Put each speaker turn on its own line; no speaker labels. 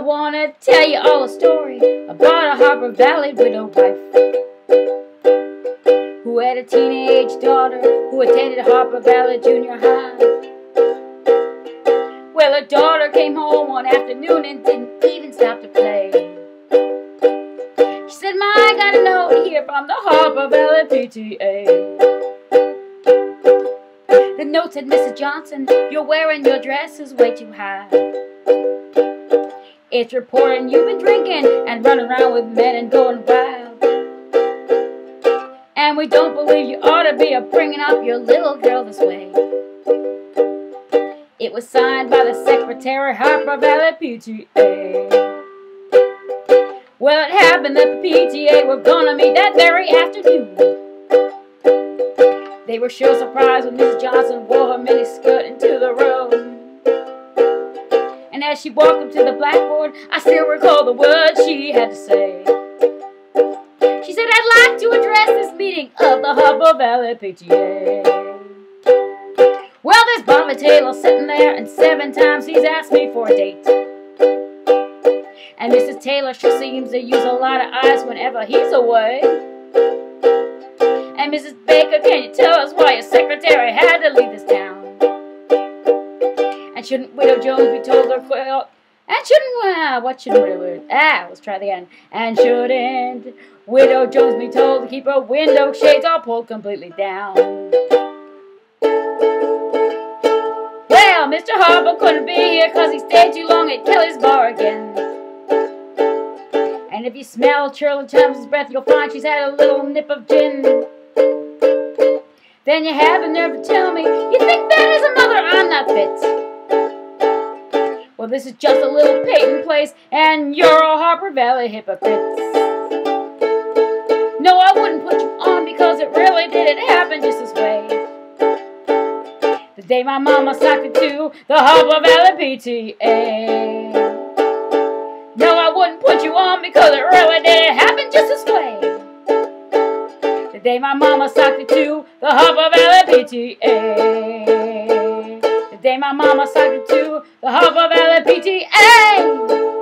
wanna tell you all a story about a Harper Valley widow wife who had a teenage daughter who attended Harper Valley Junior High. Well, her daughter came home one afternoon and didn't even stop to play. She said, "Ma, I got a note here from the Harper Valley P.T.A. The note said, Mrs. Johnson, you're wearing your dresses way too high. It's reporting you've been drinking and running around with men and going wild. And we don't believe you ought to be bringing up your little girl this way." It was signed by the secretary, Harper Valley P.T.A. Well, it happened that the P.T.A. were gonna meet that very afternoon. They were sure surprised when Mrs. Johnson wore her miniskirt into the room. And as she walked up to the blackboard, I still recall the words she had to say. She said, "I'd like to address this meeting of the Harper Valley P.T.A. Well, there's Bobby Taylor sitting there, and 7 times he's asked me for a date. And Mrs. Taylor sure seems to use a lot of ice whenever he's away. And Mrs. Baker, can you tell us why your secretary had to leave this town? And shouldn't Widow Jones be told her quilt? And shouldn't, what shouldn't Widow, let's try the end. And shouldn't Widow Jones be told to keep her window shades all pulled completely down? Well, Mr. Harper couldn't be here because he stayed too long at Kelly's bar again. And if you smell Shirley Thompson's breath, you'll find she's had a little nip of gin. Then you have the nerve to tell me you think that is a mother I'm not fit. Well, this is just a little Peyton place, and you're a Harper Valley hypocrite. No, I wouldn't put you on because it really didn't happen just this way. The day my mama socked it to the Harper Valley P.T.A. No, I wouldn't put you on because it really didn't happen just this way. The day my mama socked it to the Harper Valley P.T.A. The day my mama socked it to the Harper Valley P.T.A.